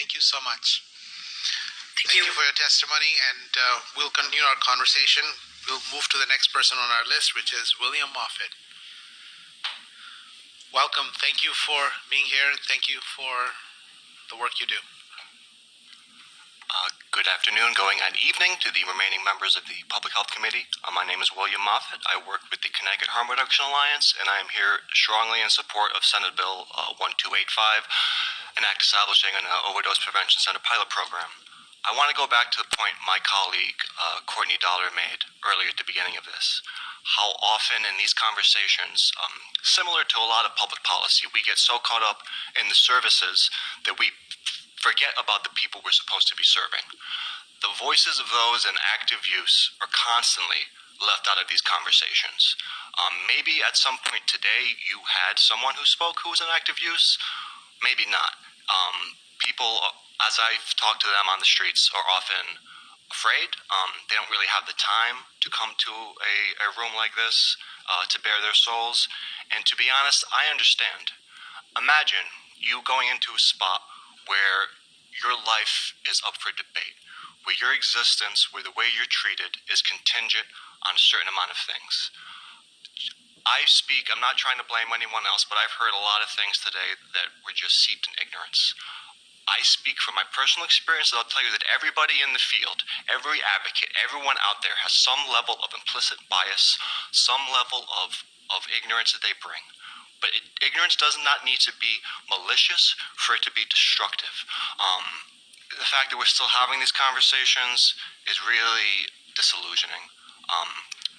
Thank you so much. Thank Thank you. you for your testimony, and we'll continue our conversation. We'll move to the next person on our list, which is William Moffat. Welcome. Thank you for being here. Thank you for the work you do. Good afternoon, going on evening to the remaining members of the Public Health Committee. My name is William Moffat. I work with the Connecticut Harm Reduction Alliance, and I am here strongly in support of Senate Bill 1285, an act establishing an overdose prevention center pilot program. I want to go back to the point my colleague Courtney Dollar made earlier at the beginning of this. How often in these conversations, similar to a lot of public policy, we get so caught up in the services that we forget about the people we're supposed to be serving. The voices of those in active use are constantly left out of these conversations. Maybe at some point today you had someone who spoke who was in active use, maybe not. People, as I've talked to them on the streets, are often afraid. They don't really have the time to come to a room like this to bare their souls. And to be honest, I understand. Imagine you going into a spot where your life is up for debate, where your existence, where the way you're treated is contingent on a certain amount of things. I'm not trying to blame anyone else, but I've heard a lot of things today that were just seeped in ignorance. I speak from my personal experience, and I'll tell you that everybody in the field, every advocate, everyone out there has some level of implicit bias, some level of ignorance that they bring. But ignorance does not need to be malicious for it to be destructive. The fact that we're still having these conversations is really disillusioning.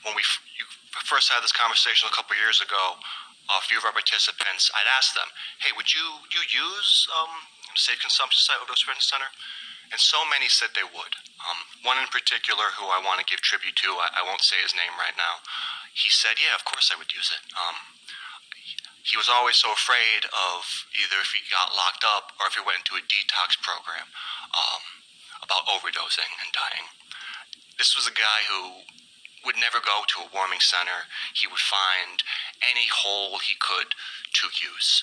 When you first had this conversation a couple years ago, a few of our participants, I'd ask them, hey, would you use Safe Consumption Site Overdose Prevention Center? And so many said they would. One in particular who I want to give tribute to, I won't say his name right now, he said, yeah, of course I would use it. He was always so afraid of either if he got locked up or if he went into a detox program about overdosing and dying. This was a guy who would never go to a warming center. He would find any hole he could to use.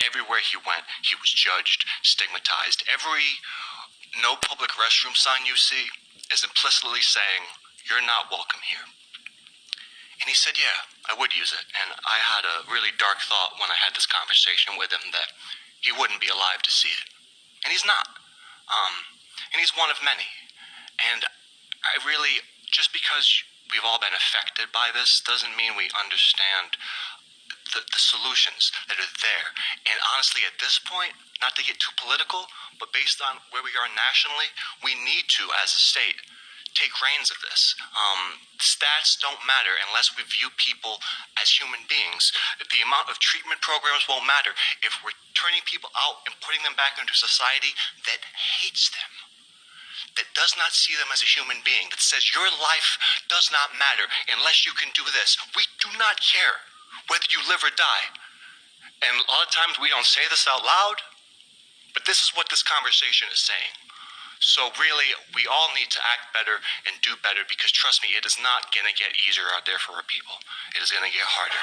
Everywhere he went, he was judged, stigmatized. Every no public restroom sign you see is implicitly saying, you're not welcome here. And he said, yeah, I would use it. And I had a really dark thought when I had this conversation with him that he wouldn't be alive to see it. And he's not. And he's one of many. And I really, just because we've all been affected by this doesn't mean we understand the solutions that are there. And honestly, at this point, not to get too political, but based on where we are nationally, we need to, as a state, take reins of this. Stats don't matter unless we view people as human beings. The amount of treatment programs won't matter if we're turning people out and putting them back into society that hates them, that does not see them as a human being, that says your life does not matter unless you can do this. We do not care whether you live or die. And a lot of times we don't say this out loud, but this is what this conversation is saying. So really, we all need to act better and do better, because trust me, it is not going to get easier out there for our people. It is going to get harder.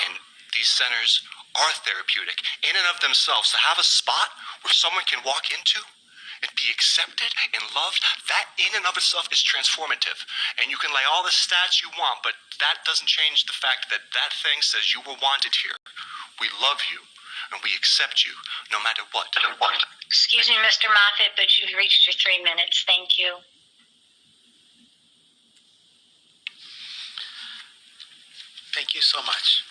And these centers are therapeutic in and of themselves. To have a spot where someone can walk into and be accepted and loved, that in and of itself is transformative. And you can lay all the stats you want, but that doesn't change the fact that that thing says you were wanted here. We love you. And we accept you no matter what. Excuse me, Mr. Moffat, but you've reached your 3 minutes. Thank you. Thank you so much.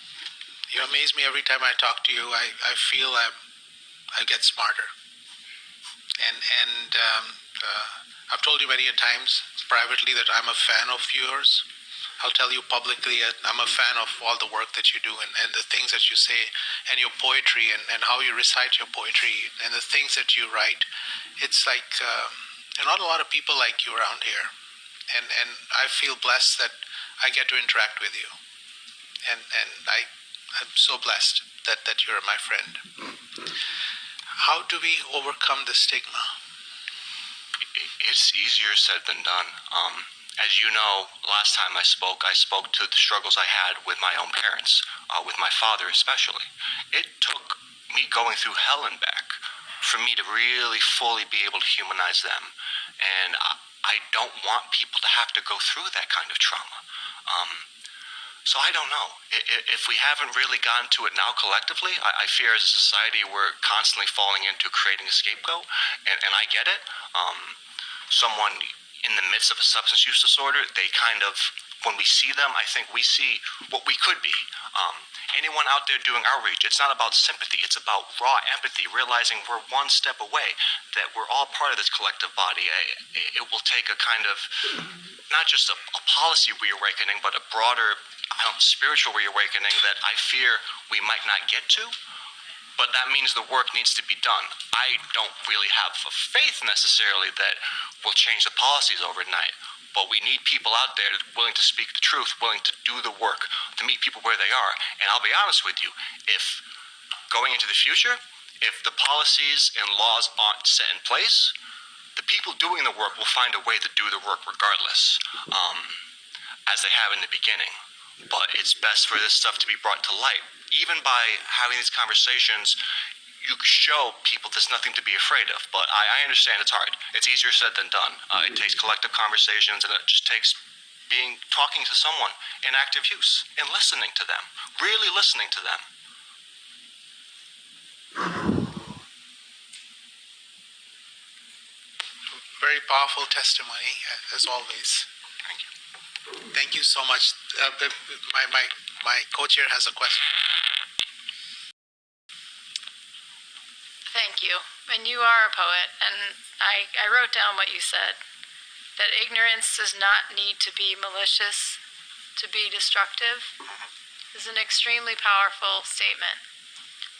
You amaze me every time I talk to you. I feel I get smarter. And I've told you many times privately that I'm a fan of yours. I'll tell you publicly, I'm a fan of all the work that you do and the things that you say and your poetry and how you recite your poetry and the things that you write. It's like not a lot of people like you around here. And I feel blessed that I get to interact with you. And I'm so blessed that you're my friend. How do we overcome the stigma? It's easier said than done. As you know, last time I spoke to the struggles I had with my own parents, with my father especially. It took me going through hell and back for me to really fully be able to humanize them. And I don't want people to have to go through that kind of trauma. So I don't know. If we haven't really gotten to it now collectively, I fear as a society we're constantly falling into creating a scapegoat, and I get it. Someone in the midst of a substance use disorder, they kind of, when we see them, I think we see what we could be. Anyone out there doing outreach, it's not about sympathy, it's about raw empathy, realizing we're one step away, that we're all part of this collective body. It will take a kind of, not just a policy reawakening, but a broader spiritual reawakening that I fear we might not get to. But that means the work needs to be done. I don't really have a faith necessarily that we'll change the policies overnight. But we need people out there willing to speak the truth, willing to do the work, to meet people where they are. And I'll be honest with you, if going into the future, if the policies and laws aren't set in place, the people doing the work will find a way to do the work regardless, as they have in the beginning. But it's best for this stuff to be brought to light. Even by having these conversations, you show people there's nothing to be afraid of. But I understand it's hard. It's easier said than done. It takes collective conversations, and it just takes talking to someone in active use and listening to them, really listening to them. Very powerful testimony, as always. Thank you. Thank you so much. My co-chair has a question. Thank you. And you are a poet, and I wrote down what you said, that ignorance does not need to be malicious to be destructive, is an extremely powerful statement.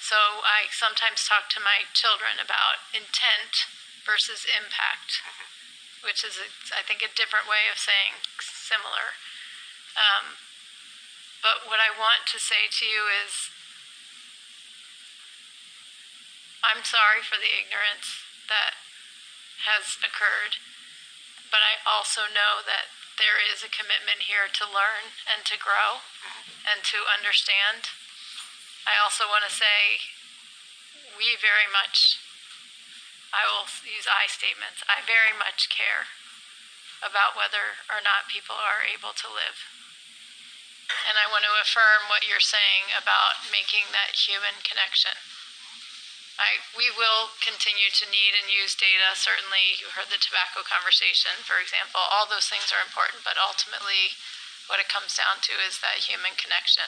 So I sometimes talk to my children about intent versus impact, which is, I think, a different way of saying similar. But what I want to say to you is, I'm sorry for the ignorance that has occurred, but I also know that there is a commitment here to learn and to grow and to understand. I also want to say we very much, I will use I statements, I very much care about whether or not people are able to live. And I want to affirm what you're saying about making that human connection. We will continue to need and use data. Certainly, you heard the tobacco conversation, for example. All those things are important, but ultimately what it comes down to is that human connection.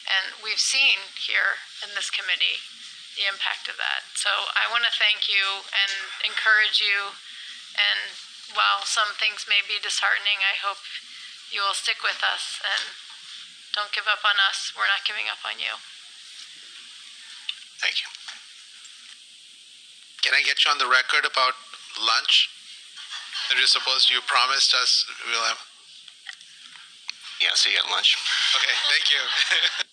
And we've seen here in this committee the impact of that. So I want to thank you and encourage you. And while some things may be disheartening, I hope you will stick with us and don't give up on us. We're not giving up on you. Thank you. Can I get you on the record about lunch? That you're supposed to, you promised us we'll have. Yeah, see you at lunch. Okay, thank you.